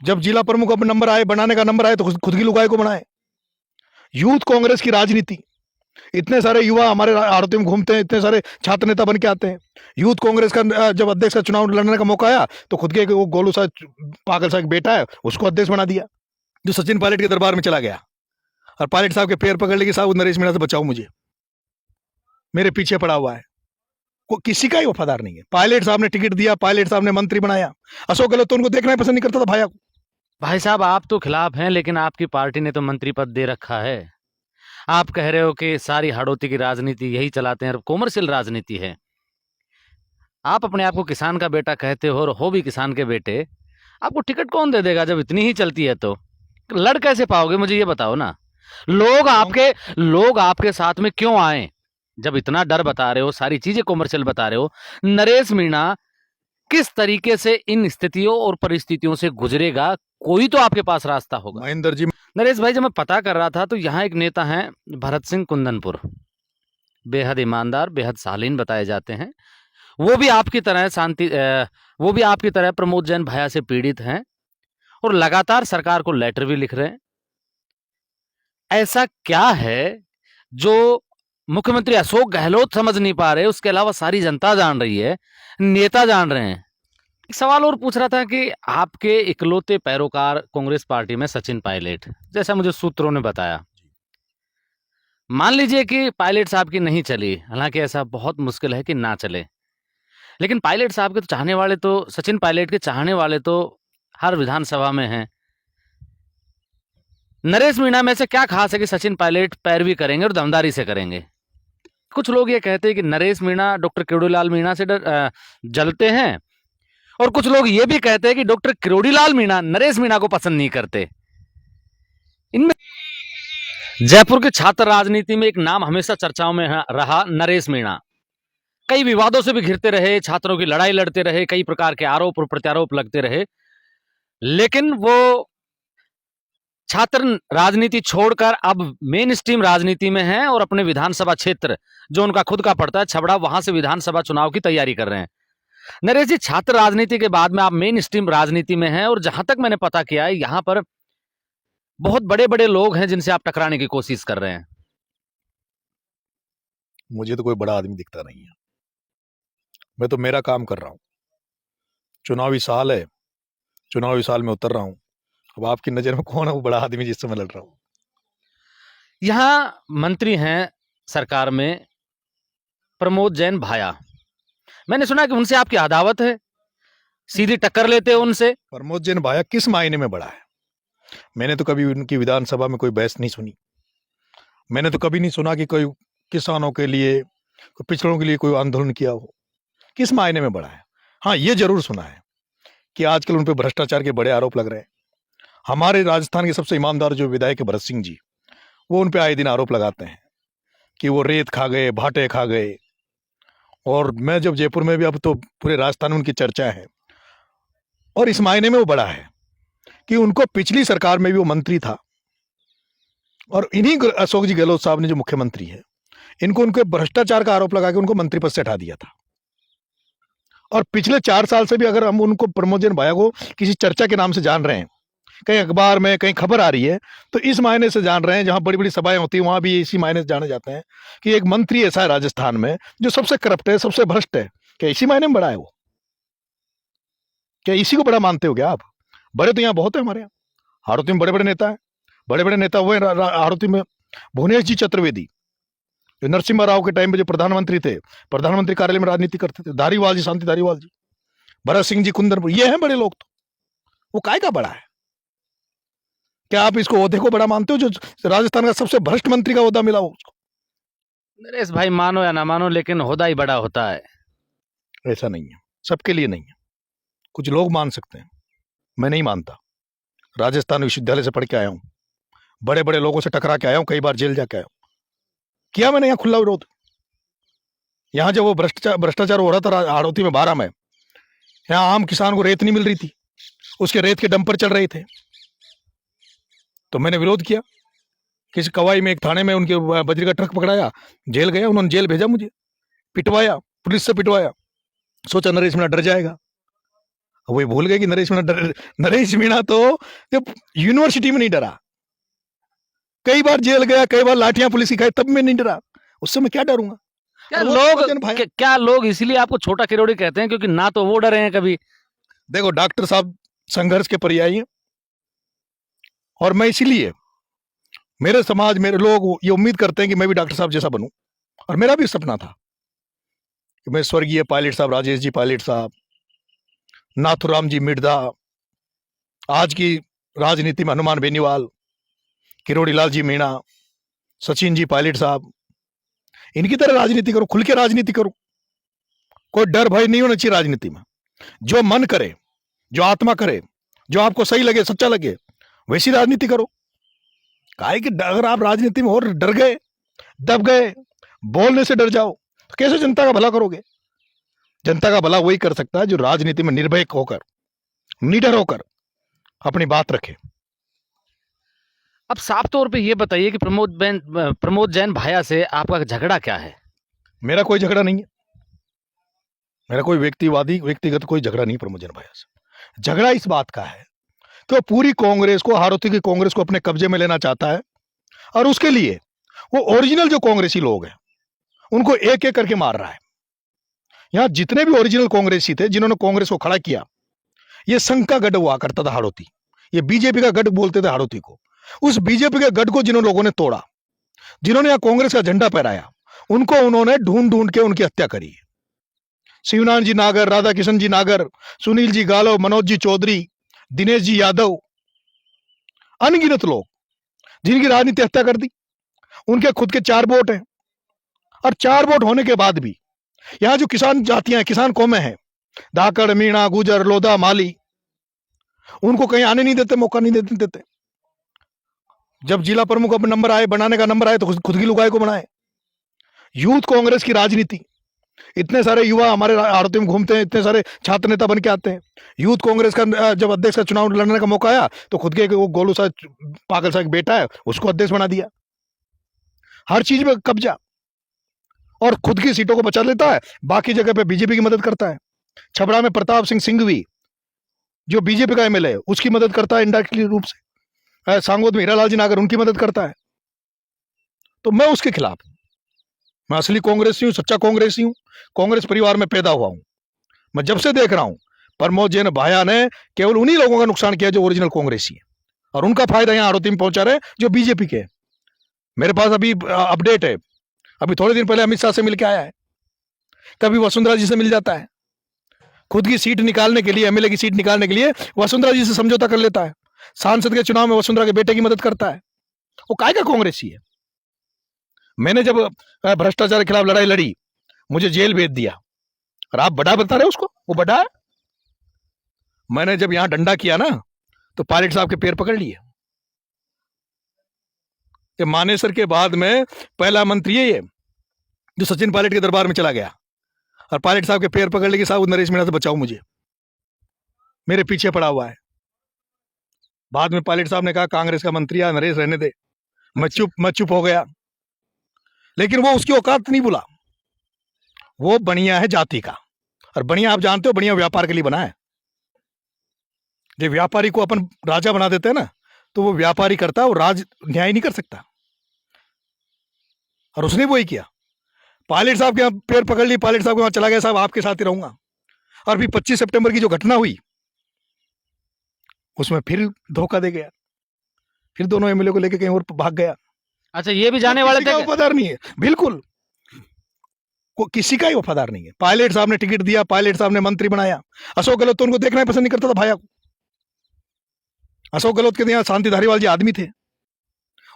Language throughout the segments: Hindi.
जब जिला प्रमुख अब नंबर आए, बनाने का नंबर आए, तो खुद की लुगाई को बनाए। यूथ कांग्रेस की राजनीति, इतने सारे युवा हमारे आड़ती में घूमते हैं, इतने सारे छात्र नेता बन के आते हैं। यूथ कांग्रेस का जब अध्यक्ष का चुनाव लड़ने का मौका आया तो खुद के वो गोलू सा पागल सा एक बेटा है उसको अध्यक्ष बना दिया, जो सचिन पायलट के दरबार में चला गया और पायलट साहब के पैर पकड़ लेके, साहब नरेश मीणा से बचाओ मुझे, मेरे पीछे पड़ा हुआ है। को किसी का ही वफादार नहीं है। पायलट साहब ने टिकट दिया, पायलट साहब ने मंत्री बनाया। अशोक गहलोत तो उनको देखना ही पसंद नहीं करता था भाया को। भाई साहब, आप तो खिलाफ हैं, लेकिन आपकी पार्टी ने तो मंत्री पद दे रखा है। आप कह रहे हो कि सारी हाड़ौती की राजनीति यही चलाते हैं और कॉमर्शियल राजनीति है। आप अपने आप को किसान का बेटा कहते हो और हो भी किसान के बेटे। आपको टिकट कौन दे देगा जब इतनी ही चलती है? तो लड़ कैसे पाओगे, मुझे ये बताओ ना। लोग आपके साथ में क्यों आए? जब इतना डर बता रहे हो, सारी चीजें कॉमर्शियल बता रहे हो, नरेश मीणा किस तरीके से इन स्थितियों और परिस्थितियों से गुजरेगा? कोई तो आपके पास रास्ता होगा। महेंद्र जी, नरेश भाई, जब मैं पता कर रहा था तो यहाँ एक नेता हैं भरत सिंह कुंदनपुर, बेहद ईमानदार, बेहद शालीन बताए जाते हैं। वो भी आपकी तरह प्रमोद जैन भैया से पीड़ित हैं और लगातार सरकार को लेटर भी लिख रहे हैं। ऐसा क्या है जो मुख्यमंत्री अशोक गहलोत समझ नहीं पा रहे, उसके अलावा सारी जनता जान रही है, नेता जान रहे हैं? एक सवाल और पूछ रहा था कि आपके इकलौते पैरोकार कांग्रेस पार्टी में सचिन पायलट, जैसा मुझे सूत्रों ने बताया। मान लीजिए कि पायलट साहब की नहीं चली, हालांकि ऐसा बहुत मुश्किल है कि ना चले, लेकिन पायलट साहब के तो चाहने वाले, तो सचिन पायलट के चाहने वाले तो हर विधानसभा में हैं। नरेश मीणा में से क्या खास है कि सचिन पायलट पैरवी करेंगे और दमदारी से करेंगे? कुछ लोग ये कहते हैं कि नरेश मीणा डॉक्टर किरोड़ीलाल मीणा से जलते हैं, और कुछ लोग ये भी कहते हैं कि डॉक्टर किरोड़ीलाल मीणा नरेश मीणा को पसंद नहीं करते। इनमें जयपुर के छात्र राजनीति में एक नाम हमेशा चर्चाओं में रहा, नरेश मीणा। कई विवादों से भी घिरते रहे, छात्रों की लड़ाई लड़ते रहे, कई प्रकार के आरोप और प्रत्यारोप लगते रहे, लेकिन वो छात्र राजनीति छोड़कर अब मेन स्ट्रीम राजनीति में हैं और अपने विधानसभा क्षेत्र, जो उनका खुद का पड़ता है छबड़ा, वहां से विधानसभा चुनाव की तैयारी कर रहे हैं। नरेश जी, छात्र राजनीति के बाद में आप मेन स्ट्रीम राजनीति में हैं, और जहां तक मैंने पता किया है, यहां पर बहुत बड़े बड़े लोग हैं जिनसे आप टकराने की कोशिश कर रहे हैं। मुझे तो कोई बड़ा आदमी दिखता नहीं है। मैं तो मेरा काम कर रहा हूं। चुनावी साल है, चुनावी साल में उतर रहा हूं। अब आपकी नजर में कौन है वो बड़ा आदमी जिससे मैं लड़ रहा हूं? यहां मंत्री हैं सरकार में प्रमोद जैन भाया। मैंने सुना कि उनसे आपकी अदावत है, सीधी टक्कर लेते हो उनसे। प्रमोद जैन भाया किस मायने में बड़ा है? मैंने तो कभी उनकी विधानसभा में कोई बहस नहीं सुनी। मैंने तो कभी नहीं सुना कि कोई किसानों के लिए, कोई पिछड़ों के लिए कोई आंदोलन किया हो। किस मायने में बड़ा है? हाँ, ये जरूर सुना है कि आजकल उन पर भ्रष्टाचार के बड़े आरोप लग रहे हैं। हमारे राजस्थान के सबसे ईमानदार जो विधायक है भरत सिंह जी, वो उन पे आए दिन आरोप लगाते हैं कि वो रेत खा गए, भाटे खा गए। और मैं जब जयपुर में भी, अब तो पूरे राजस्थान में उनकी चर्चा है। और इस मायने में वो बड़ा है कि उनको पिछली सरकार में भी वो मंत्री था, और इन्हीं अशोक जी गहलोत साहब ने, जो मुख्यमंत्री है, इनको उनके भ्रष्टाचार का आरोप लगा के उनको मंत्री पद से हटा दिया था। और पिछले 4 साल से भी अगर हम उनको, प्रमोद जैन भाया को, किसी चर्चा के नाम से जान रहे हैं, कहीं अखबार में कहीं खबर आ रही है, तो इस मायने से जान रहे हैं, जहां बड़ी बड़ी सभाएं होती हैं वहां भी इसी मायने से जाने जाते हैं कि एक मंत्री ऐसा है राजस्थान में जो सबसे करप्ट है, सबसे भ्रष्ट है। क्या इसी मायने में बड़ा है वो? क्या इसी को बड़ा मानते हो क्या आप? बड़े तो यहाँ बहुत है हमारे यहाँ। हाड़ौती में बड़े बड़े नेता है, बड़े बड़े नेता हुए हाड़ौती में। भुवनेश जी चतुर्वेदी, जो नरसिम्हा राव के टाइम में जो प्रधानमंत्री थे, प्रधानमंत्री कार्यालय में राजनीति करते थे। धारीवाल जी, शांति धारीवाल जी, भरत सिंह जी कुंदनपुर, ये हैं बड़े लोग। तो वो काय का बड़ा है? क्या आप इसको ओहदे को बड़ा मानते हो जो राजस्थान का सबसे भ्रष्ट मंत्री का ओहदा मिला हो उसको? नरेश भाई, मानो या ना मानो, लेकिन ओहदा ही बड़ा होता है। ऐसा नहीं है, सबके लिए नहीं है। कुछ लोग मान सकते हैं, मैं नहीं मानता। राजस्थान विश्वविद्यालय से पढ़ के आया हूं, बड़े बड़े लोगों से टकरा के आया हूं, कई बार जेल जाके आया हूं। किया मैंने यहाँ खुला विरोध। यहाँ जब वो भ्रष्टाचार हो रहा था हाड़ौती में 12 में, यहाँ आम किसान को रेत नहीं मिल रही थी, उसके रेत के डंपर चल रहे थे, तो मैंने विरोध किया। किसी कवाई में, एक थाने में उनके बजरी का ट्रक पकड़ाया, जेल गया, उन्होंने जेल भेजा मुझे, पिटवाया, पुलिस से पिटवाया। सोचा नरेश मीणा डर जाएगा। वो भूल गए कि नरेश मीणा तो जब यूनिवर्सिटी में नहीं डरा, कई बार जेल गया, कई बार लाठियां पुलिस की खाई, तब मैं नहीं डरा। उस समय क्या डरूंगा? क्या लोग इसीलिए आपको छोटा किरोड़ी कहते हैं, क्योंकि ना तो वो डरे हैं कभी? देखो, डॉक्टर साहब संघर्ष के पर्यायी हैं, और मैं इसीलिए, मेरे समाज, मेरे लोग ये उम्मीद करते हैं कि मैं भी डॉक्टर साहब जैसा बनूं। और मेरा भी सपना था कि मैं स्वर्गीय पायलट साहब, राजेश जी पायलट साहब, नाथुराम जी मिर्धा, आज की राजनीति में हनुमान बेनीवाल, किरोड़ी लाल जी मीणा, सचिन जी पायलट साहब, इनकी तरह राजनीति करूं, खुल के राजनीति करूं। कोई डर भय नहीं होना चाहिए राजनीति में। जो मन करे, जो आत्मा करे, जो आपको सही लगे, सच्चा लगे, वैसी राजनीति करो। काहे कि अगर आप राजनीति में और डर गए, दब गए, बोलने से डर जाओ, तो कैसे जनता का भला करोगे? जनता का भला वही कर सकता है जो राजनीति में निर्भय होकर, निडर होकर अपनी बात रखे। अब साफ तौर पे ये बताइए कि प्रमोद जैन भाया से आपका झगड़ा क्या है? मेरा कोई झगड़ा नहीं है, मेरा कोई व्यक्तिगत कोई झगड़ा नहीं प्रमोद जैन भाया से। झगड़ा इस बात का है कि वो पूरी कांग्रेस को, हारोती की कांग्रेस को अपने कब्जे में लेना चाहता है, और उसके लिए वो ओरिजिनल जो कांग्रेसी लोग हैं उनको एक एक करके मार रहा है। यहां जितने भी ओरिजिनल कांग्रेसी थे जिन्होंने कांग्रेस को खड़ा किया, ये संघ का गढ़ हुआ करता था हाड़ौती, ये बीजेपी का गढ़ बोलते थे हाड़ौती को। उस बीजेपी के गढ़ को जिन्होंने लोगों ने तोड़ा, जिन्होंने यहां कांग्रेस का झंडा फहराया, उनको उन्होंने ढूंढ ढूंढ के उनकी हत्या करी। शिवनारायण जी नागर, राधा किशन जी नागर, सुनील जी गालव, मनोज जी चौधरी, दिनेश जी यादव, अनगिनत लोग जिनकी राजनीति हत्या कर दी। उनके खुद के 4 वोट हैं, और 4 वोट होने के बाद भी यहां जो किसान जातियां हैं, किसान कौमें हैं, धाकड़, मीणा, गुजर, लोधा, माली, उनको कहीं आने नहीं देते, मौका नहीं देते। जब जिला प्रमुख अब नंबर आए, बनाने का नंबर आए, तो खुद की लुगाई को बनाए। यूथ कांग्रेस की राजनीति, इतने सारे युवा हमारे आड़ती में घूमते हैं, इतने सारे छात्र नेता बन के आते हैं। यूथ कांग्रेस का जब अध्यक्ष का चुनाव लड़ने का मौका आया, तो खुद के वो गोलू सा पागल सा एक बेटा है, उसको अध्यक्ष बना दिया। हर चीज में कब्जा, और खुद की सीटों को बचा लेता है, बाकी जगह पे बीजेपी की मदद करता है। छबड़ा में प्रताप सिंह सिंघवी जो बीजेपी का एमएलए है, उसकी मदद करता है इनडायरेक्टली रूप से। सांगोद में हीरालाल जी नागर, उनकी मदद करता है। तो मैं उसके खिलाफ हूं। मैं असली कांग्रेसी हूं, सच्चा कांग्रेसी हूं, कांग्रेस परिवार में पैदा हुआ हूं। मैं जब से देख रहा हूं प्रमोद जैन भाया ने केवल उन्हीं लोगों का नुकसान किया जो ओरिजिनल कांग्रेसी है, और उनका फायदा यहां आड़ती में पहुंचा रहे जो बीजेपी के। मेरे पास अभी अपडेट है, अभी थोड़े दिन पहले अमित शाह से मिलकर आया है, कभी वसुंधरा जी से मिल जाता है, खुद की सीट निकालने के लिए, एमएलए की सीट निकालने के लिए वसुंधरा जी से समझौता कर लेता है। सांसद के चुनाव में वसुंधरा के बेटे की मदद करता है। वो काय का कांग्रेसी है? मैंने जब भ्रष्टाचार के खिलाफ लड़ाई लड़ी, मुझे जेल भेज दिया, और आप बड़ा बता रहे हो उसको, वो बड़ा है। मैंने जब यहां डंडा किया ना, तो पायलट साहब के पैर पकड़ लिए। कि मानेसर के बाद में पहला मंत्री है ये जो सचिन पायलट के दरबार में चला गया, और पायलट साहब के पैर पकड़ ले कि साहब नरेश मीणा से बचाओ, मुझे, मेरे पीछे पड़ा हुआ है। बाद में पायलट साहब ने कहा कांग्रेस का मंत्री है, नरेश रहने दे। मैं चुप हो गया। लेकिन वो उसकी औकात नहीं भूला। वो बनिया है जाति का, और बनिया आप जानते हो, बनिया व्यापार के लिए बना है। जब व्यापारी को अपन राजा बना देते हैं ना, तो वो व्यापारी करता है, वो राज न्याय नहीं कर सकता। और उसने वही किया। पायलट साहब के पैर पकड़ ली, पायलट साहब के वहां चला गया, साहब आपके साथ ही रहूंगा। और फिर 25 सितंबर की जो घटना हुई, उसमें फिर धोखा दे गया, फिर दोनों एमएलए को लेकर कहीं और भाग गया। अच्छा, ये भी जाने वाले थे? वफादार नहीं है, बिल्कुल किसी का ही वफादार नहीं है। पायलट साहब ने टिकट दिया, पायलट साहब ने मंत्री बनाया। अशोक गहलोत तो उनको देखना ही पसंद नहीं करता था भाया को। अशोक गहलोत के यहाँ शांति धारीवाल जी आदमी थे,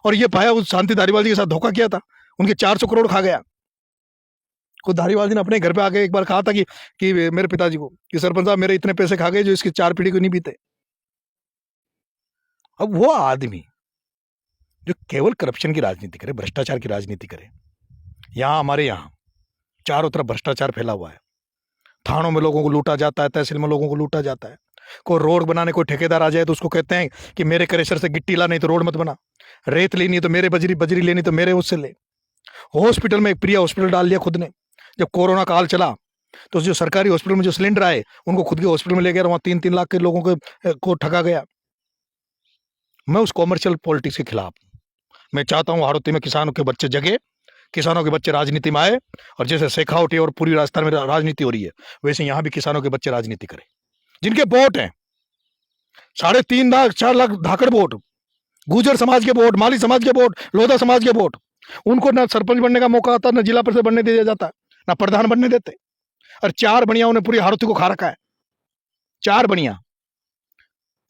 और ये भाया उस शांति धारीवाल जी के साथ धोखा किया था, उनके 400 करोड़ खा गया। खुद धारीवाल जी ने अपने घर पे आके एक बार कहा था कि मेरे पिताजी को कि सरपंच साहब मेरे इतने पैसे खा गए जो इसकी 4 पीढ़ी को नहीं बीते। अब वो आदमी जो केवल करप्शन की राजनीति करे, भ्रष्टाचार की राजनीति करे, हमारे यहाँ चारों तरफ भ्रष्टाचार फैला हुआ है। थानों में लोगों को लूटा जाता है, तहसील में लोगों को लूटा जाता है। कोई रोड बनाने कोई ठेकेदार आ जाए तो उसको कहते हैं कि मेरे क्रेशर से गिट्टी ला, नहीं तो रोड मत बना। रेत लेनी है तो मेरे बजरी लेनी तो मेरे उससे ले। हॉस्पिटल में एक प्रिया हॉस्पिटल डाल लिया खुद ने। जब कोरोना काल चला तो जो सरकारी हॉस्पिटल में जो सिलेंडर आए उनको खुद के हॉस्पिटल में ले गया, वहां 3-3 लाख के लोगों को ठगा गया। मैं उस कॉमर्शियल पॉलिटिक्स के खिलाफ हूं। मैं चाहता हूं हाड़ौती में किसानों के बच्चे जगे, किसानों के बच्चे राजनीति में आए, और जैसे शेखावटी और पूरी राजस्थान में राजनीति हो रही है वैसे यहां भी किसानों के बच्चे राजनीति करें, जिनके वोट हैं 3.5 लाख 4 लाख धाकड़ वोट, गुर्जर समाज के वोट, माली समाज के वोट, लोधा समाज के वोट, उनको ना सरपंच बनने का मौका आता, ना जिला परिषद बनने दिया जाता, ना प्रधान बनने देते। और 4 बनिया उन्हें पूरी हाड़ौती को खा रखा है। 4 बनिया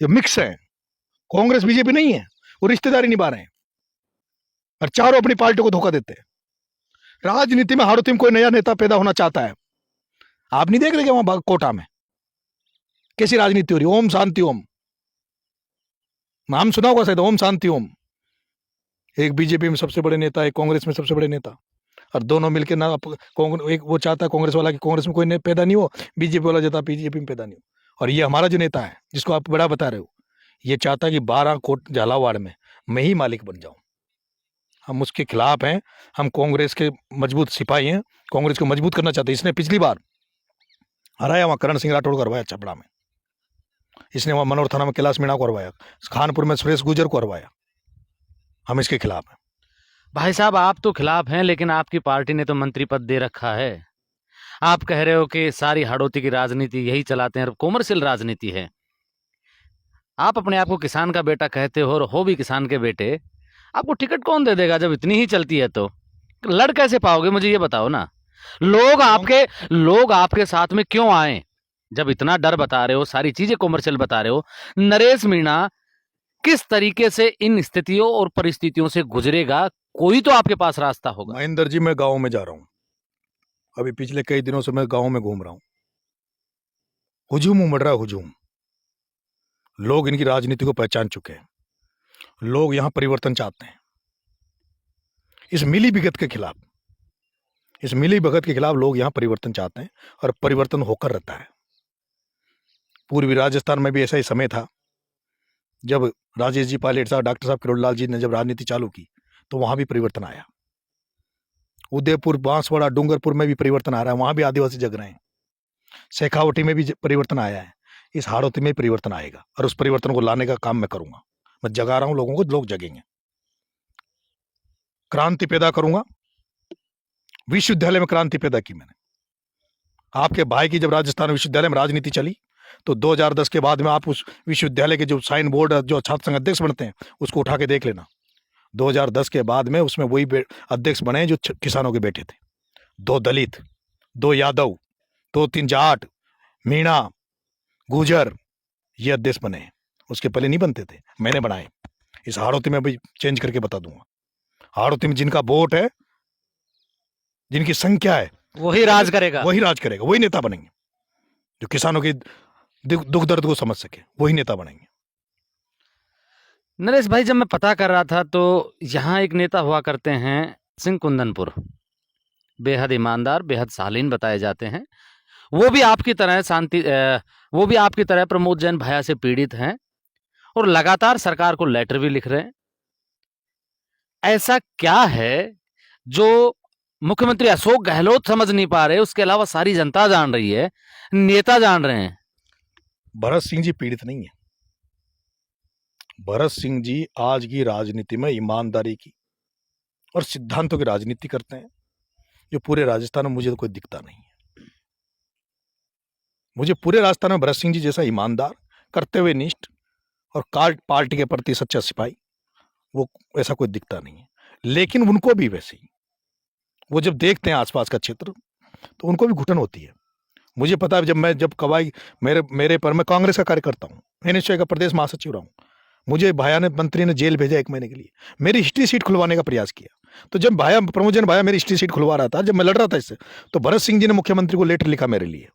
ये मिक्स है, कांग्रेस बीजेपी नहीं है, वो रिश्तेदारी निभा रहे हैं और चारों अपनी पार्टी को धोखा देते हैं। राजनीति में हाड़ौती में कोई नया नेता पैदा होना चाहता है, आप नहीं देख रहे क्या वहां कोटा में कैसी राजनीति हो रही? ओम शांति ओम, नाम सुना होगा शायद, ओम शांति ओम। एक बीजेपी में सबसे बड़े नेता, एक कांग्रेस में सबसे बड़े नेता, और दोनों मिलकर ना एक वो चाहता है कांग्रेस वाला कि कांग्रेस में कोई पैदा नहीं हो, बीजेपी वाला चाहता बीजेपी में पैदा नहीं हो। और ये हमारा जो नेता है जिसको आप बड़ा बता रहे हो, ये चाहता कि 12 कोट झालावाड़ में मैं ही मालिक बन जाऊं। हम उसके खिलाफ हैं, हम कांग्रेस के मजबूत सिपाही हैं, कांग्रेस को मजबूत करना चाहते हैं। इसने पिछली बार हराया, वहां करण सिंह राठौड़ को हरवाया छपड़ा में, इसने वहां मनोर थाना में कैलाश मीणा को हरवाया, खानपुर में सुरेश गुर्जर को हरवाया। हम इसके खिलाफ हैं। भाई साहब, आप तो खिलाफ हैं, लेकिन आपकी पार्टी ने तो मंत्री पद दे रखा है। आप कह रहे हो कि सारी हाड़ौती की राजनीति यही चलाते हैं और कॉमर्शियल राजनीति है। आप अपने आप को किसान का बेटा कहते हो और हो भी किसान के बेटे, आपको टिकट कौन दे देगा जब इतनी ही चलती है? तो लड़ कैसे पाओगे, मुझे ये बताओ ना। लोग आपके साथ में क्यों आए जब इतना डर बता रहे हो, सारी चीजें कॉमर्शियल बता रहे हो? नरेश मीणा किस तरीके से इन स्थितियों और परिस्थितियों से गुजरेगा, कोई तो आपके पास रास्ता होगा। महेंद्र जी, मैं गांव में जा रहा हूं, अभी पिछले कई दिनों से मैं गांव में घूम रहा हूं। हुजूम उमड़ रहा है, हुजूम। लोग इनकी राजनीति को पहचान चुके हैं, लोग यहां परिवर्तन चाहते हैं। इस मिली भगत के खिलाफ लोग यहां परिवर्तन चाहते हैं, और परिवर्तन होकर रहता है। पूर्वी राजस्थान में भी ऐसा ही समय था जब राजेश जी पायलट साहब, डॉक्टर साहब किरोड़लाल जी ने जब राजनीति चालू की तो वहां भी परिवर्तन आया। उदयपुर, बांसवाड़ा, डूंगरपुर में भी परिवर्तन आ रहा है, वहां भी आदिवासी जग रहे हैं। शेखावटी में भी परिवर्तन आया है, इस हाड़ौती में परिवर्तन आएगा, और उस परिवर्तन को लाने का काम मैं करूंगा। मैं जगा रहा हूं लोगों को, लोग जगेंगे, क्रांति पैदा करूंगा। विश्वविद्यालय में क्रांति पैदा की मैंने। आपके भाई की जब राजस्थान विश्वविद्यालय में राजनीति चली तो 2010 के बाद में आप उस विश्वविद्यालय के जो साइन बोर्ड, जो छात्र संघ अध्यक्ष बनते हैं, उसको उठा के देख लेना। 2010 के बाद में उसमें वही अध्यक्ष बने जो किसानों के बेटे थे। 2 दलित, 2 यादव, 2-3 जाट, मीणा, गुर्जर, ये अध्यक्ष बने। उसके पहले नहीं बनते थे, मैंने बनाए। इस हाड़ौती में भी चेंज करके बता दूंगा। हाड़ौती में जिनका वोट है, जिनकी संख्या है, वही राज करेगा, वही नेता बनेंगे। जो किसानों की दुख दर्द को समझ सके, वही नेता बनेंगे। नरेश भाई, जब मैं पता कर रहा था तो यहाँ एक नेता हुआ करते हैं सिंह कुंदनपुर, बेहद ईमानदार, बेहद शालीन बताए जाते हैं। वो भी आपकी तरह प्रमोद जैन भया से पीड़ित हैं और लगातार सरकार को लेटर भी लिख रहे हैं। ऐसा क्या है जो मुख्यमंत्री अशोक गहलोत समझ नहीं पा रहे, उसके अलावा सारी जनता जान रही है, नेता जान रहे हैं? भरत सिंह जी पीड़ित नहीं है। भरत सिंह जी आज की राजनीति में ईमानदारी की और सिद्धांतों की राजनीति करते हैं, जो पूरे राजस्थान में मुझे तो कोई दिखता नहीं है। मुझे पूरे राजस्थान में भरत सिंह जी जैसा ईमानदार, कर्तव्यनिष्ठ और पार्टी के प्रति सच्चा सिपाही, वो ऐसा कोई दिखता नहीं है। लेकिन उनको भी वैसे ही, वो जब देखते हैं आसपास का क्षेत्र तो उनको भी घुटन होती है। मुझे पता है, जब कवाई मेरे पर, मैं कांग्रेस का कार्यकर्ता हूँ, एनएसयूआई का प्रदेश महासचिव रहा हूँ। मुझे भाया ने, मंत्री ने जेल भेजा 1 महीने के लिए, मेरी हिस्ट्री सीट खुलवाने का प्रयास किया। तो जब प्रमोजन भाया मेरी हिस्ट्री सीट खुलवा रहा था, जब मैं लड़ रहा था इससे, तो भरत सिंह जी ने मुख्यमंत्री को लेटर लिखा मेरे लिए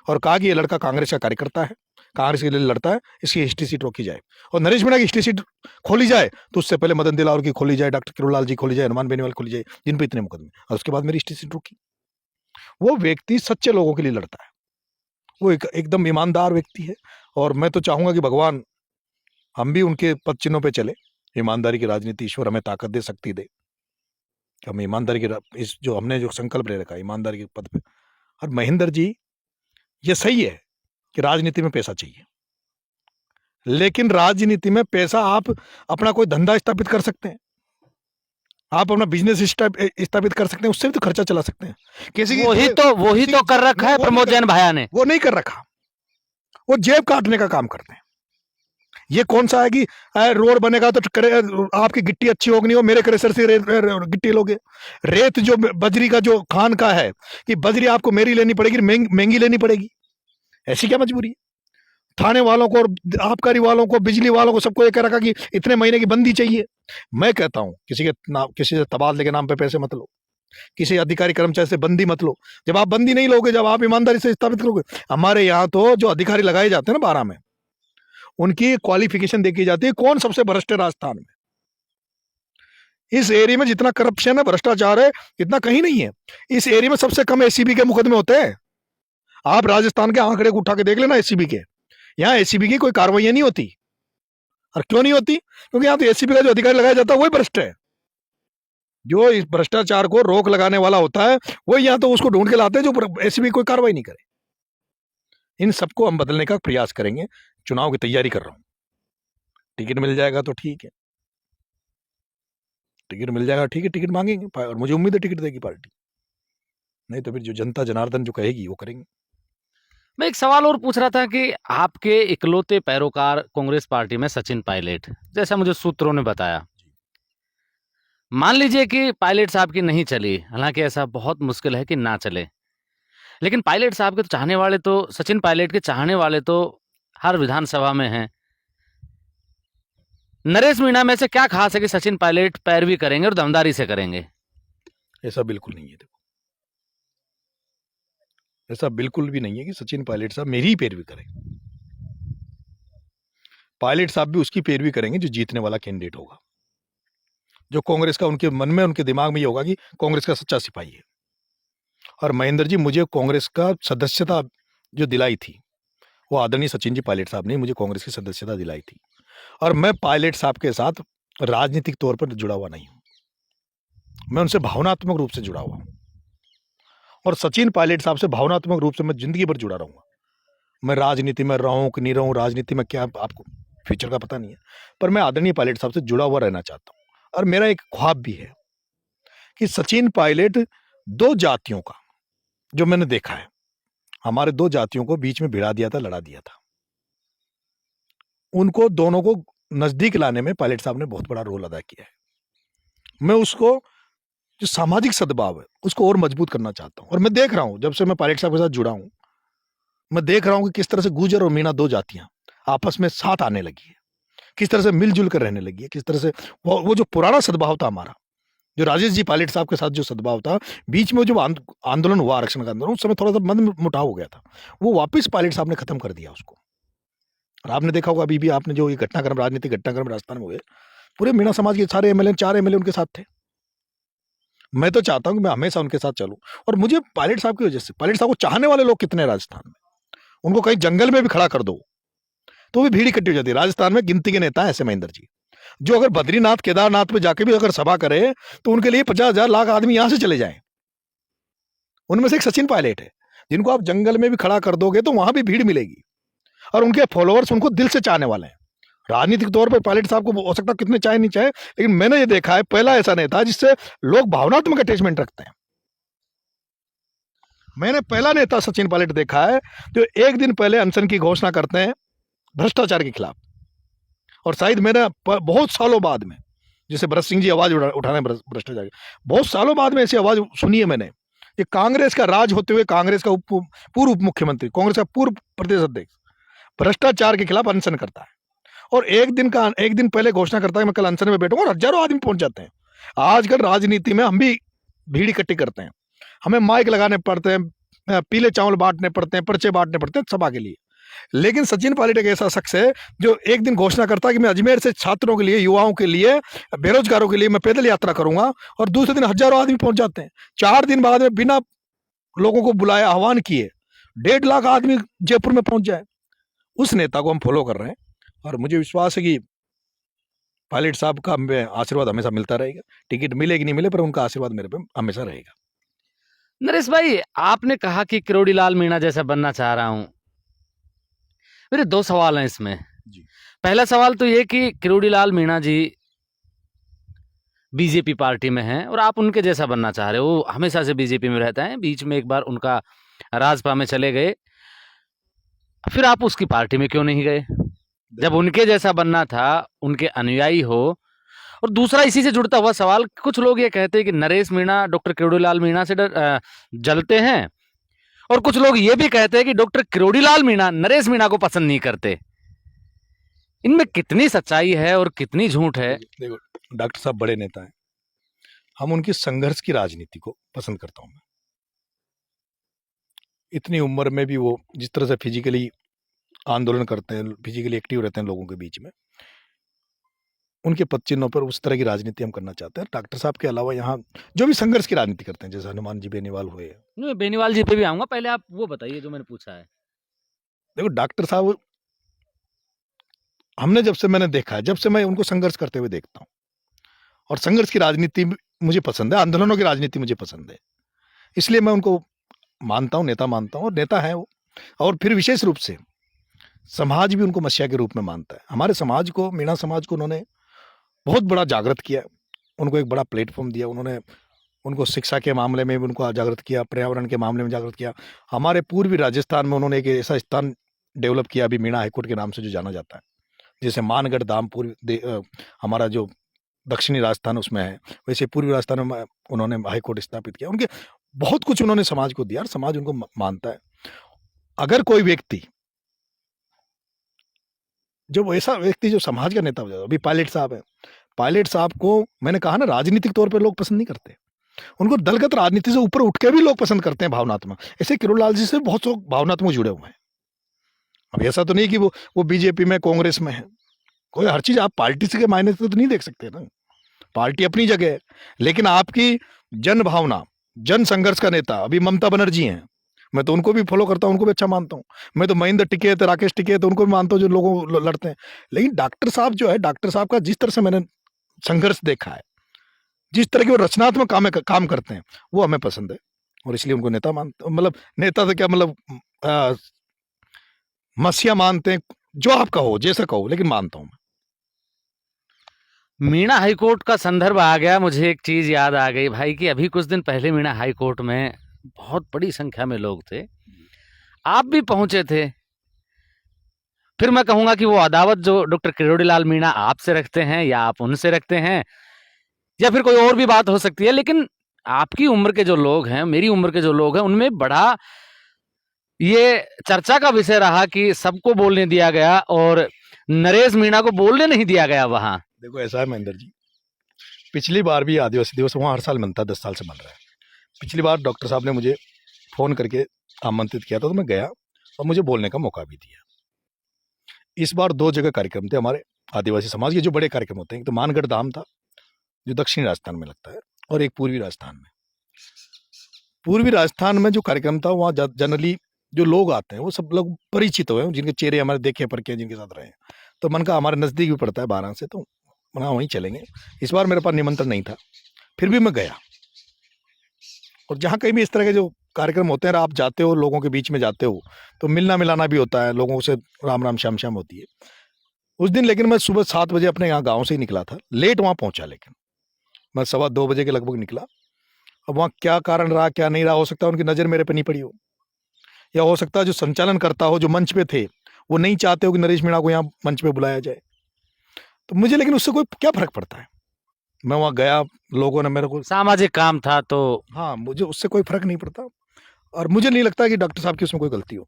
और कहा कि ये लड़का कांग्रेस का कार्यकर्ता है, कांग्रेस के लिए लड़ता है, इसकी हिस्ट्री सीट रोकी जाए। और नरेश मीणा की हिस्ट्री सीट खोली जाए तो उससे पहले मदन दिलावर की खोली जाए, डॉक्टर किरोड़लाल जी खोली जाए, हनुमान बेनीवाल खोली जाए, जिन पर इतने मुकदमे, और उसके बाद मेरी हिस्ट्री सीट रोकी। वो व्यक्ति सच्चे लोगों के लिए लड़ता है, वो एकदम ईमानदार व्यक्ति है। और मैं तो चाहूंगा कि भगवान हम भी उनके पद चिन्हों पे चले। ईमानदारी की राजनीति, ईश्वर हमें ताकत दे, शक्ति दे कि हम ईमानदारी की इस जो हमने जो संकल्प ले रखा है, ईमानदारी के पद पे और महेंद्र जी, ये सही है कि राजनीति में पैसा चाहिए, लेकिन राजनीति में पैसा आप अपना कोई धंधा स्थापित कर सकते हैं, आप अपना बिजनेस स्थापित कर सकते हैं, उससे भी तो खर्चा चला सकते हैं। किसी की वही किसी तो की- कर रखा है वो नहीं प्रमोद कर- जैन भाया ने। वो नहीं कर रखा, वो जेब काटने का काम करते हैं। ये कौन सा है कि रोड बनेगा तो आपकी गिट्टी अच्छी होगी, नहीं हो मेरे क्रेशर से गिट्टी लोगे। रेत जो बजरी का जो खान का है कि बजरी आपको मेरी लेनी पड़ेगी, महंगी लेनी पड़ेगी, ऐसी क्या मजबूरी है? थाने वालों को और आबकारी वालों को, बिजली वालों को, सबको ये कह रखा कि इतने महीने की बंदी चाहिए। मैं कहता हूं किसी से तबादले के नाम पे पैसे मत लो, किसी अधिकारी कर्मचारी से बंदी मत लो। जब आप बंदी नहीं लोगे, जब आप ईमानदारी से स्थापित करोगे, हमारे यहाँ तो जो अधिकारी लगाए जाते हैं ना 12 में, उनकी क्वालिफिकेशन देखी जाती है, कौन सबसे भ्रष्ट है राजस्थान में। इस एरिया में जितना करप्शन है, भ्रष्टाचार है, इतना कहीं नहीं है। इस एरिया में सबसे कम एसीबी के मुकदमे होते हैं। आप राजस्थान के आंकड़े उठा के देख लेना एसीबी के, यहाँ एसीबी की कोई कार्रवाई नहीं होती। और क्यों नहीं होती? क्योंकि यहाँ तो एसीबी का जो अधिकारी लगाया जाता है वही भ्रष्ट है। जो इस भ्रष्टाचार को रोक लगाने वाला होता है वही यहाँ तो उसको ढूंढ के लाते हैं, जो एसीबी कोई कार्रवाई नहीं करे। इन सबको हम बदलने का प्रयास करेंगे। चुनाव की तैयारी कर रहा हूं, टिकट मिल जाएगा तो ठीक है, टिकट मिल जाएगा ठीक है, टिकट मांगेंगे और मुझे उम्मीद है टिकट देगी पार्टी, नहीं तो फिर जो जनता जनार्दन जो कहेगी वो करेंगे। मैं एक सवाल और पूछ रहा था कि आपके इकलौते पैरोकार कांग्रेस पार्टी में सचिन पायलट, जैसा मुझे सूत्रों ने बताया। मान लीजिए कि पायलट साहब की नहीं चली, हालांकि ऐसा बहुत मुश्किल है कि ना चले, लेकिन पायलट साहब के तो चाहने वाले, तो सचिन पायलट के चाहने वाले तो हर विधानसभा में हैं। नरेश मीणा में से क्या खास है कि सचिन पायलट पैरवी करेंगे और दमदारी से करेंगे? ऐसा बिल्कुल नहीं है। देखो, ऐसा बिल्कुल भी नहीं है कि सचिन पायलट साहब मेरी ही पैरवी करेंगे। पायलट साहब भी उसकी पैरवी करेंगे जो जीतने वाला कैंडिडेट होगा, जो कांग्रेस का, उनके मन में, उनके दिमाग में ये होगा कि कांग्रेस का सच्चा सिपाही है। और महेंद्र जी, मुझे कांग्रेस का सदस्यता जो दिलाई थी वो आदरणीय सचिन जी पायलट साहब ने मुझे कांग्रेस की सदस्यता दिलाई थी। और मैं पायलट साहब के साथ राजनीतिक तौर पर जुड़ा हुआ नहीं हूं, मैं उनसे भावनात्मक रूप से जुड़ा हुआ हूं। और सचिन पायलट साहब से भावनात्मक रूप से मैं जिंदगी भर जुड़ा रहूंगा। मैं राजनीति में रहूं कि नहीं रहूं, राजनीति में क्या आपको फ्यूचर का पता नहीं है, पर मैं आदरणीय पायलट साहब से जुड़ा हुआ रहना चाहता हूं। और मेरा एक ख्वाब भी है कि सचिन पायलट, दो जातियों का जो मैंने देखा है, हमारे दो जातियों को बीच में भिड़ा दिया था, लड़ा दिया था, उनको दोनों को नजदीक लाने में पायलट साहब ने बहुत बड़ा रोल अदा किया है। मैं उसको, जो सामाजिक सद्भाव है, उसको और मजबूत करना चाहता हूं। और मैं देख रहा हूं, जब से मैं पायलट साहब के साथ जुड़ा हूं, मैं देख रहा हूं कि किस तरह से गुर्जर और मीणा, दो जातियां आपस में साथ आने लगी है, किस तरह से मिलजुल कर रहने लगी है, किस तरह से वो जो पुराना सद्भाव था हमारा, जो राजेश जी पायलट साहब के साथ जो सद्भाव था, बीच में जो आंदोलन हुआ, आरक्षण का आंदोलन, उस समय थोड़ा सा मन मुटाव हो गया था, वो वापस पायलट साहब ने खत्म कर दिया उसको। और आपने देखा होगा, अभी भी आपने जो ये घटनाक्रम, राजनीतिक घटनाक्रम राजस्थान में हुए, पूरे मीणा समाज के सारे एमएलए, 4 एमएलए उनके साथ थे। मैं तो चाहता हूं कि मैं हमेशा उनके साथ चलूं। और मुझे पायलट साहब की वजह से, पायलट साहब को चाहने वाले लोग कितने हैं राजस्थान में, उनको कहीं जंगल में भी खड़ा कर दो तो भी भीड़ इकट्ठी हो जाती है। राजस्थान में गिनती के नेता हैं ऐसे महेंद्र जी, जो अगर बद्रीनाथ, केदारनाथ में जाके भी अगर सभा करे तो उनके लिए 50,000 लाख आदमी यहां से चले जाएं। उनमें से एक सचिन पायलट है, जिनको आप जंगल में भी खड़ा कर दोगे तो वहां भी भीड़ मिलेगी। और उनके फॉलोअर्स उनको दिल से चाहने वाले हैं। राजनीतिक तौर पर पायलट साहब को हो सकता कितने चाहे नहीं चाहे, लेकिन मैंने ये देखा है, पहला ऐसा नेता जिससे लोग भावनात्मक अटैचमेंट रखते हैं। मैंने पहला नेता सचिन पायलट देखा है जो एक दिन पहले अनशन की घोषणा करते हैं भ्रष्टाचार के खिलाफ। और शायद मैंने बहुत सालों बाद में, जैसे भरत सिंह जी आवाज उठाने भ्रष्टाचार की, बहुत सालों बाद में ऐसी आवाज सुनी है मैंने। ये कांग्रेस का राज होते हुए, कांग्रेस का पूर्व उप मुख्यमंत्री, कांग्रेस का पूर्व प्रदेश अध्यक्ष भ्रष्टाचार के खिलाफ अनशन करता है और एक दिन पहले घोषणा करता है मैं कल अनशन में बैठूंगा, और हजारों आदमी पहुंच जाते हैं। आजकल राजनीति में हम भी भीड़ इकट्ठी करते हैं, हमें माइक लगाने पड़ते हैं, पीले चावल बांटने पड़ते हैं, पर्चे बांटने पड़ते हैं सभा के लिए। लेकिन सचिन पायलट एक ऐसा शख्स है जो एक दिन घोषणा करता है कि मैं अजमेर से छात्रों के लिए, युवाओं के लिए, बेरोजगारों के लिए मैं पैदल यात्रा करूंगा, और दूसरे दिन हजारों आदमी पहुंच जाते हैं। 4 दिन बाद में बिना लोगों को बुलाए, आह्वान किए 1.5 लाख आदमी जयपुर में पहुंच जाए। उस नेता को हम फॉलो कर रहे हैं और मुझे विश्वास है कि पायलट साहब का हमें आशीर्वाद हमेशा मिलता रहेगा। टिकट मिले कि नहीं मिले, पर उनका आशीर्वाद मेरे पे हमेशा रहेगा। नरेश भाई, आपने कहा कि किरोड़ीलाल मीणा जैसा बनना चाह रहा हूं। मेरे दो सवाल हैं इसमें। जी। पहला सवाल तो ये कि किरोड़ीलाल मीणा जी बीजेपी पार्टी में हैं और आप उनके जैसा बनना चाह रहे हो। वो हमेशा से बीजेपी में रहता है, बीच में एक बार उनका राजपा में चले गए, फिर आप उसकी पार्टी में क्यों नहीं गए जब उनके जैसा बनना था, उनके अनुयायी हो? और दूसरा इसी से जुड़ता हुआ सवाल, कुछ लोग ये कहते हैं कि नरेश मीणा डॉक्टर किरोड़ीलाल मीणा से जलते हैं, और कुछ लोग ये भी कहते हैं कि डॉक्टर किरोड़ीलाल मीणा नरेश मीणा को पसंद नहीं करते। इनमें कितनी सच्चाई है और कितनी झूठ है? देखो, डॉक्टर साहब बड़े नेता हैं, हम उनकी संघर्ष की राजनीति को पसंद करता हूं मैं। इतनी उम्र में भी वो जिस तरह से फिजिकली आंदोलन करते हैं, फिजिकली एक्टिव रहते हैं लोगों के बीच में, उनके पद चिन्हों पर उस तरह की राजनीति हम करना चाहते हैं। डॉक्टर साहब के अलावा यहाँ जो भी संघर्ष की राजनीति करते हैं, जैसे हनुमान जी बेनीवाल हुए। नहीं, बेनीवाल जी पे भी आऊंगा, पहले आप वो बताइए जो मैंने पूछा है। देखो, डॉक्टर साहब, हमने जब से मैंने देखा है, जब से मैं उनको संघर्ष करते हुए देखता हूँ, और संघर्ष की राजनीति मुझे पसंद है, आंदोलनों की राजनीति मुझे पसंद है, इसलिए मैं उनको मानता हूँ, नेता मानता हूँ, और नेता है वो। और फिर विशेष रूप से समाज भी उनको मसीहा के रूप में मानता है। हमारे समाज को, मीणा समाज को उन्होंने बहुत बड़ा जागृत किया, उनको एक बड़ा प्लेटफॉर्म दिया। उन्होंने उनको शिक्षा के मामले में भी उनको जागृत किया, पर्यावरण के मामले में जागृत किया। हमारे पूर्वी राजस्थान में उन्होंने एक ऐसा स्थान डेवलप किया, अभी मीणा हाईकोर्ट के नाम से जो जाना जाता है, जैसे मानगढ़ धाम हमारा जो दक्षिणी राजस्थान उसमें है, वैसे पूर्वी राजस्थान में उन्होंने हाईकोर्ट स्थापित किया। उनके बहुत कुछ उन्होंने समाज को दिया और समाज उनको मानता है। अगर कोई व्यक्ति, जो ऐसा व्यक्ति जो समाज का नेता हो जाता है, अभी पायलट साहब है, पायलट साहब को मैंने कहा ना, राजनीतिक तौर पर लोग पसंद नहीं करते, उनको दलगत राजनीति से ऊपर उठ के भी लोग पसंद करते हैं भावनात्मक। ऐसे किरोड़ीलाल जी से बहुत लोग भावनात्मक जुड़े हुए हैं। अब ऐसा तो नहीं कि वो बीजेपी में, कांग्रेस में है। कोई हर चीज आप पार्टी से के मायने से तो नहीं देख सकते ना। पार्टी अपनी जगह है, लेकिन आपकी जन भावना, जन संघर्ष का नेता अभी ममता बनर्जी हैं, मैं तो उनको भी फॉलो करता हूं, उनको भी अच्छा मानता हूं। मैं तो महेंद्र टिकैत, राकेश टिकैत, उनको भी मानता हूं, जो लोगों लड़ते हैं। लेकिन डॉक्टर साहब जो है, डॉक्टर साहब का जिस तरह से मैंने संघर्ष देखा है, जिस तरह के वो रचनात्मक काम करते हैं, वो हमें पसंद है, और इसलिए उनको नेता मानते, मतलब नेता तो क्या, मतलब मसीहा मानते हैं, जो आप कहो, जैसा कहो, लेकिन मानता हूं मैं। मीणा हाईकोर्ट का संदर्भ आ गया, मुझे एक चीज याद आ गई भाई कि अभी कुछ दिन पहले मीणा हाईकोर्ट में बहुत बड़ी संख्या में लोग थे, आप भी पहुंचे थे। फिर मैं कहूंगा कि वो अदावत जो डॉक्टर किरोड़ीलाल मीणा आपसे रखते हैं या आप उनसे रखते हैं, या फिर कोई और भी बात हो सकती है, लेकिन आपकी उम्र के जो लोग हैं, मेरी उम्र के जो लोग हैं, उनमें बड़ा ये चर्चा का विषय रहा कि सबको बोलने दिया गया और नरेश मीणा को बोलने नहीं दिया गया वहां। देखो, ऐसा है महेंद्र जी, पिछली बार भी आदिवासी दिवस वहाँ हर साल बनता है, 10 साल से बन रहा है। पिछली बार डॉक्टर साहब ने मुझे फोन करके आमंत्रित किया था, तो मैं गया और मुझे बोलने का मौका भी दिया। इस बार 2 जगह कार्यक्रम थे हमारे आदिवासी समाज के, जो बड़े कार्यक्रम होते हैं। तो मानगढ़ धाम था, जो दक्षिणी राजस्थान में लगता है, और एक पूर्वी राजस्थान में। पूर्वी राजस्थान में जो कार्यक्रम था, वहाँ जनरली जो लोग आते हैं वो सब लोग परिचित हुए, जिनके चेहरे हमारे देखे परखे, जिनके साथ रहे हैं। तो मन का, हमारे नज़दीक भी पड़ता है 12 से, तो मना वहीं चलेंगे। इस बार मेरे पास निमंत्रण नहीं था, फिर भी मैं गया। और जहाँ कहीं भी इस तरह के जो कार्यक्रम होते हैं, आप जाते हो, लोगों के बीच में जाते हो, तो मिलना मिलाना भी होता है, लोगों से राम राम श्याम श्याम होती है। उस दिन लेकिन मैं सुबह 7 बजे अपने यहाँ गाँव से ही निकला था, लेट वहाँ पहुँचा, लेकिन मैं 2:15 बजे के लगभग निकला। अब वहाँ क्या कारण रहा, क्या नहीं रहा, हो सकता है उनकी नज़र मेरे पे नहीं पड़ी हो, या हो सकता है जो संचालन करता हो, जो मंच पे थे, वो नहीं चाहते हो कि नरेश मीणा को यहाँ मंच पे बुलाया जाए। तो मुझे लेकिन उससे कोई क्या फर्क पड़ता है, मैं वहाँ गया, लोगों ने मेरे को, सामाजिक काम था तो हाँ, मुझे उससे कोई फर्क नहीं पड़ता। और मुझे नहीं लगता कि डॉक्टर साहब की उसमें कोई गलती हो,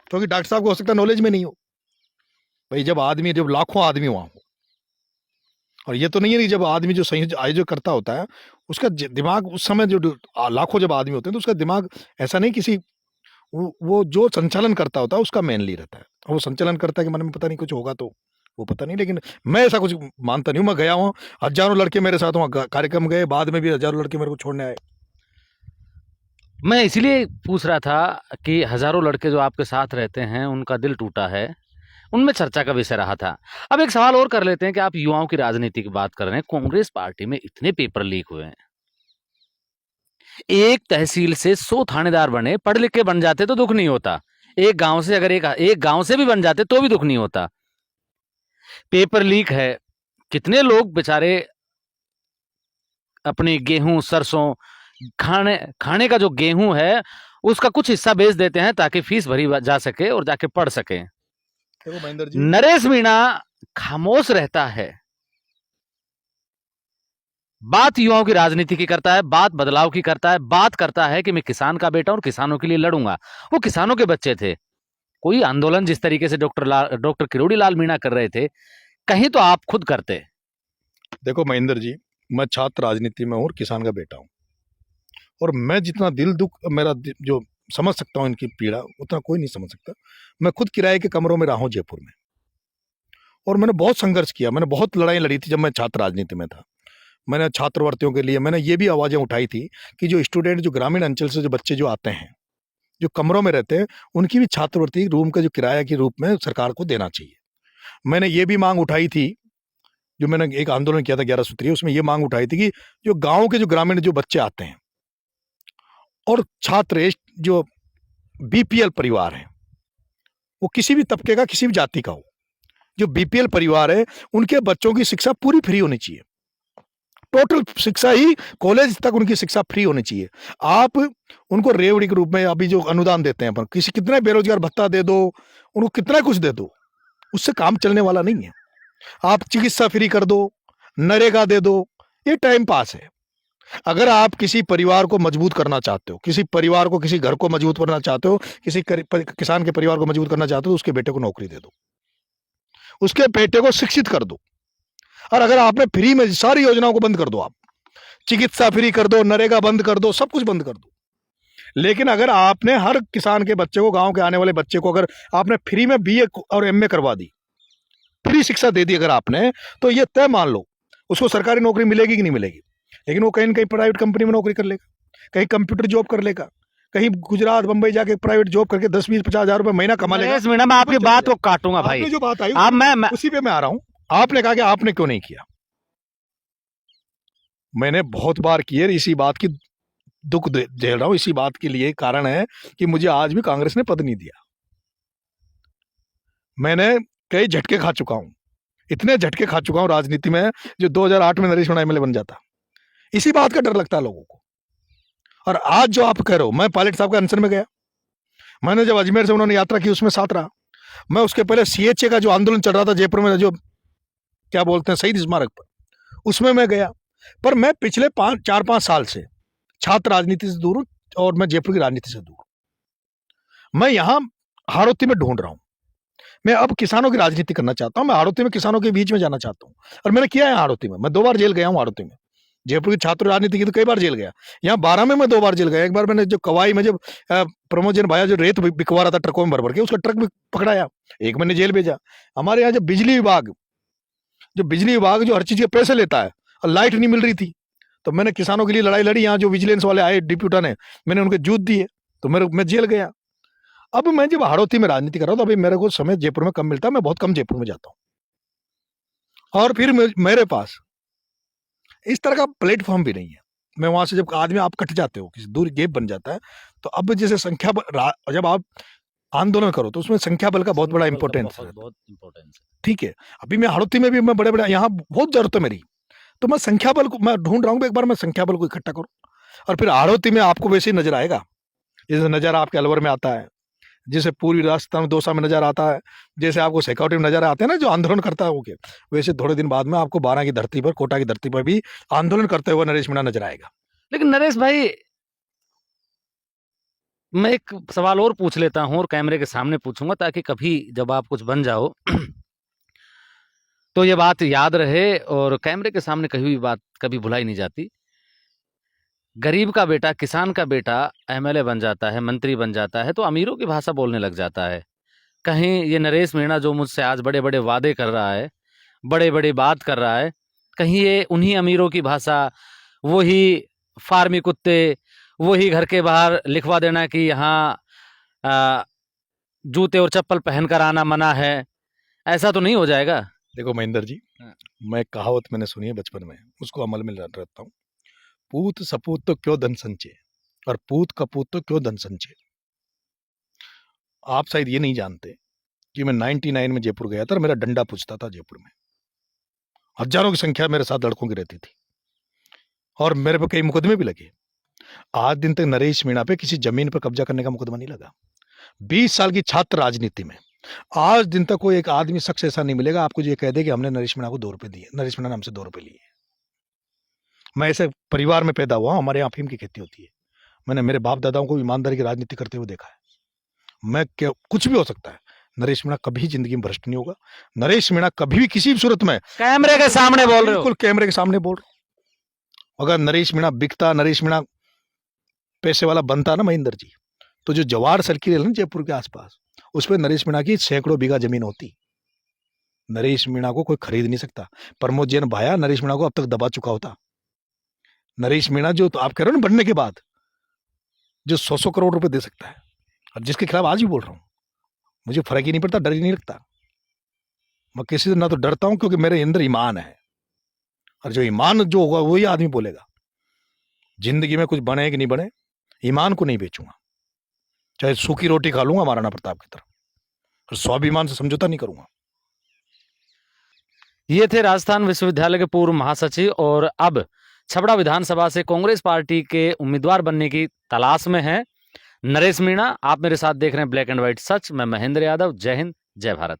क्योंकि डॉक्टर साहब को हो सकता है नॉलेज में नहीं हो। भाई, जब लाखों आदमी वहाँ हो, और ये तो नहीं है कि जब आदमी जो आयोजन करता होता है, उसका दिमाग उस समय, जो लाखों जब आदमी होते हैं, तो उसका दिमाग ऐसा नहीं, किसी वो जो संचालन करता होता है उसका मेनली रहता है। वो संचालन करता है कि मन में पता नहीं कुछ होगा, तो वो पता नहीं। लेकिन मैं ऐसा कुछ मानता नहीं हूँ। मैं गया हूँ, हजारों लड़के मेरे साथ वहाँ कार्यक्रम गए, बाद में भी हजारों लड़के मेरे को छोड़ने आए। मैं इसीलिए पूछ रहा था कि हजारों लड़के जो आपके साथ रहते हैं, उनका दिल टूटा है, उनमें चर्चा का विषय रहा था। अब एक सवाल और कर लेते हैं कि आप युवाओं की राजनीति की बात कर रहे हैं, कांग्रेस पार्टी में इतने पेपर लीक हुए हैं, एक तहसील से 100 थानेदार बने, पढ़ लिख के बन जाते तो दुख नहीं होता। एक गांव से अगर एक गांव से भी बन जाते तो भी दुख नहीं होता। पेपर लीक है, कितने लोग बेचारे अपनी गेहूं, सरसों, खाने का जो गेहूं है उसका कुछ हिस्सा बेच देते हैं ताकि फीस भरी जा सके और जाके पढ़ सके। देखो महेंद्र जी, नरेश मीणा खामोश रहता है, बात युवाओं की राजनीति की करता है, बात बदलाव की करता है, बात करता है कि मैं किसान का बेटा हूं और किसानों के लिए लड़ूंगा। वो किसानों के बच्चे थे। कोई आंदोलन जिस तरीके से डॉक्टर किरोड़ी लाल मीणा कर रहे थे, कहीं तो आप खुद करते। देखो महेंद्र जी, मैं छात्र राजनीति में हूँ और किसान का बेटा हूँ, और मैं जितना दिल दुख जो समझ सकता हूँ इनकी पीड़ा, उतना कोई नहीं समझ सकता। मैं खुद किराए के कमरों में रहा हूँ जयपुर में, और मैंने बहुत संघर्ष किया, मैंने बहुत लड़ाई लड़ी थी जब मैं छात्र राजनीति में था। मैंने छात्रवृत्तियों के लिए मैंने ये भी आवाज़ें उठाई थी कि जो स्टूडेंट, जो ग्रामीण अंचल से जो बच्चे जो आते हैं, जो कमरों में रहते हैं, उनकी भी छात्रवृत्ति रूम का जो किराया के रूप में सरकार को देना चाहिए। मैंने ये भी मांग उठाई थी, जो मैंने एक आंदोलन किया था 11 सूत्रीय, उसमें ये मांग उठाई थी कि जो गाँव के जो ग्रामीण जो बच्चे आते हैं और छात्र जो बीपीएल परिवार हैं, वो किसी भी तबके का, किसी भी जाति का हो, जो बीपीएल परिवार है, उनके बच्चों की शिक्षा पूरी फ्री होनी चाहिए। टोटल शिक्षा ही, कॉलेज तक उनकी शिक्षा फ्री होनी चाहिए। आप उनको रेवड़ी के रूप में अभी जो अनुदान देते हैं, अपन किसी कितना बेरोजगार भत्ता दे दो, उनको कितना कुछ दे दो, उससे काम चलने वाला नहीं है। आप चिकित्सा फ्री कर दो, नरेगा दे दो, ये टाइम पास है। अगर आप किसी परिवार को मजबूत करना चाहते हो, किसी परिवार को, किसी घर को मजबूत करना चाहते हो, किसी किसान के परिवार को मजबूत करना चाहते हो, तो उसके बेटे को नौकरी दे दो, उसके बेटे को शिक्षित कर दो। और अगर आपने फ्री में सारी योजनाओं को बंद कर दो, आप चिकित्सा फ्री कर दो, नरेगा बंद कर दो, सब कुछ बंद कर दो, लेकिन अगर आपने हर किसान के बच्चे को, गांव के आने वाले बच्चे को अगर आपने फ्री में बीए और एमए करवा दी, फ्री शिक्षा दे दी अगर आपने, तो ये तय मान लो उसको सरकारी नौकरी मिलेगी कि नहीं मिलेगी। लेकिन वो कहीं ना कहीं प्राइवेट कंपनी में नौकरी कर लेगा, कहीं कंप्यूटर जॉब कर लेगा, कहीं गुजरात बम्बई जाके प्राइवेट जॉब करके 10-20-50 हज़ार रुपए महीना कमा लेगा। नरेश मीणा, मैं आपकी बात को काटूंगा भाई। आपने जो बात आई आप मैं उसी पे मैं आ रहा हूं। आपने कहा कि आपने क्यों नहीं किया, मैंने बहुत बार किए, इसी बात की दुख झेल रहा हूं। इसी बात के लिए कारण है कि मुझे आज भी कांग्रेस ने पद नहीं दिया। मैंने कई झटके खा चुका हूं, इतने झटके खा चुका हूं राजनीति में, जो 2008 में नरेश मीणा एमएलए बन जाता। इसी बात का डर लगता है लोगों को। और आज जो आप कह रहे हो, मैं पायलट साहब के अनशन में गया, मैंने जब अजमेर से उन्होंने यात्रा की उसमें साथ रहा। मैं उसके पहले सीएचए का जो आंदोलन चल रहा था जयपुर में, जो क्या बोलते हैं शहीद स्मारक पर, उसमें मैं गया। पर मैं पिछले 4-5 साल से छात्र राजनीति से दूर हूं और मैं जयपुर की राजनीति से दूर हूं। मैं यहां हाड़ौती में ढूंढ रहा हूं। मैं अब किसानों की राजनीति करना चाहता हूं। मैं हाड़ौती में किसानों के बीच में जाना चाहता हूं, और मैंने किया है हाड़ौती में। मैं 2 बार जेल गया हूं हाड़ौती में। जयपुर की छात्र राजनीति की तो कई बार जेल गया। यहाँ 12 में मैं 2 बार जेल गया। एक बार मैंने जो कवाई में जब प्रमोजन भाया जो रेत बिकवा रहा था ट्रकों में भर भर के, उसका ट्रक भी पकड़ाया, एक मैंने जेल भेजा। हमारे यहाँ जब बिजली विभाग जो हर चीज के पैसे लेता है, और लाइट नहीं मिल रही थी, तो मैंने किसानों के लिए लड़ाई लड़ी। यहाँ जो विजिलेंस वाले आए डिप्यूटा ने, मैंने उनके जूत दिए, तो मैं जेल गया। अब मैं जब हाड़ौती में राजनीति कर रहा हूँ, तो अभी मेरे को समय जयपुर में कम मिलता है, मैं बहुत कम जयपुर में जाता हूँ। और फिर मेरे पास इस तरह का प्लेटफॉर्म भी नहीं है। मैं वहां से, जब आदमी आप कट जाते हो, किसी दूर गैप बन जाता है, तो अब जैसे संख्या जब आप आंदोलन करो तो उसमें संख्या बल का बहुत बड़ा इंपॉर्टेंस है। ठीक है, अभी मैं हाड़ौती में भी मैं बड़े बड़े यहाँ बहुत जरूरत है मेरी, तो मैं संख्या बल को मैं ढूंढ रहा हूँ। एक बार मैं संख्या बल को इकट्ठा करूँ, और फिर हाड़ौती में आपको वैसे ही नजर आएगा जैसे नजर आपके अलवर में आता है, जैसे पूर्वी राजस्थान दौसा में नजर आता है, जैसे आपको शेखावटी में नजर आते हैं ना जो आंदोलन करता है वो के, वैसे थोड़े दिन बाद में आपको 12 की धरती पर, कोटा की धरती पर भी आंदोलन करते हुए नरेश मीणा नजर आएगा। लेकिन नरेश भाई, मैं एक सवाल और पूछ लेता हूं, और कैमरे के सामने पूछूंगा, ताकि कभी जब आप कुछ बन जाओ तो ये बात याद रहे, और कैमरे के सामने कभी भी बात कभी भुलाई नहीं जाती। गरीब का बेटा, किसान का बेटा एमएलए बन जाता है, मंत्री बन जाता है, तो अमीरों की भाषा बोलने लग जाता है। कहीं ये नरेश मीणा जो मुझसे आज बड़े बड़े वादे कर रहा है, बड़े बड़े बात कर रहा है, कहीं ये उन्हीं अमीरों की भाषा, वही फार्मी कुत्ते, वही घर के बाहर लिखवा देना कि यहाँ जूते और चप्पल पहनकर आना मना है, ऐसा तो नहीं हो जाएगा? देखो महेंद्र जी, मैं कहावत मैंने सुनी है बचपन में, उसको अमल में रहता हूँ। पूत सपूत तो क्यों धन संचय, और पूत का पूत तो क्यों धन संचय। आप शायद ये नहीं जानते कि मैं 99 में जयपुर गया था और मेरा डंडा पूछता था जयपुर में। हजारों की संख्या मेरे साथ लड़कों की रहती थी और मेरे पे कई मुकदमे भी लगे। आज दिन तक नरेश मीणा पे किसी जमीन पर कब्जा करने का मुकदमा नहीं लगा। 20 साल की छात्र राजनीति में आज दिन तक कोई एक आदमी शख्स ऐसा नहीं मिलेगा आपको जो ये कह दे कि हमने नरेश मीणा को 2 रुपए दिए, नरेश मीणा ने हमसे 2 रुपए लिए। मैं ऐसे परिवार में पैदा हुआ, हमारे यहाँ अफीम की खेती होती है। मैंने मेरे बाप दादाओं को ईमानदारी की राजनीति करते हुए देखा है। मैं क्या, कुछ भी हो सकता है, नरेश मीणा कभी जिंदगी में भ्रष्ट नहीं होगा। नरेश मीणा कभी भी किसी भी सूरत में, कैमरे के सामने बोल रहे हो, बिल्कुल कैमरे के सामने बोल रहा हूं। अगर नरेश मीणा बिकता, नरेश मीणा पैसे वाला बनता ना महेंद्र जी, तो जो जवार सर्किल है ना जयपुर के आसपास, उस पर नरेश मीणा की सैकड़ों बीघा जमीन होती। नरेश मीणा को कोई खरीद नहीं सकता। प्रमोद जैन भाया नरेश मीणा को अब तक दबा चुका होता। नरेश मीणा जो तो आप कह रहे हो ना बनने के बाद जो 100 करोड़ रुपए दे सकता है, और जिसके खिलाफ आज भी बोल रहा हूं, मुझे फर्क ही नहीं पड़ता, डर ही नहीं लगता। मैं किसी से ना तो डरता हूं क्योंकि मेरे अंदर ईमान है, और जो ईमान जो होगा वही आदमी बोलेगा। जिंदगी में कुछ बने कि नहीं बने, ईमान को नहीं बेचूंगा। चाहे सूखी रोटी खा लूंगा महाराणा प्रताप की तरह, और स्वाभिमान से समझौता नहीं करूंगा। ये थे राजस्थान विश्वविद्यालय के पूर्व महासचिव और अब छबड़ा विधानसभा से कांग्रेस पार्टी के उम्मीदवार बनने की तलाश में हैं नरेश मीणा। आप मेरे साथ देख रहे हैं ब्लैक एंड व्हाइट सच। मैं महेंद्र यादव। जय हिंद, जय भारत।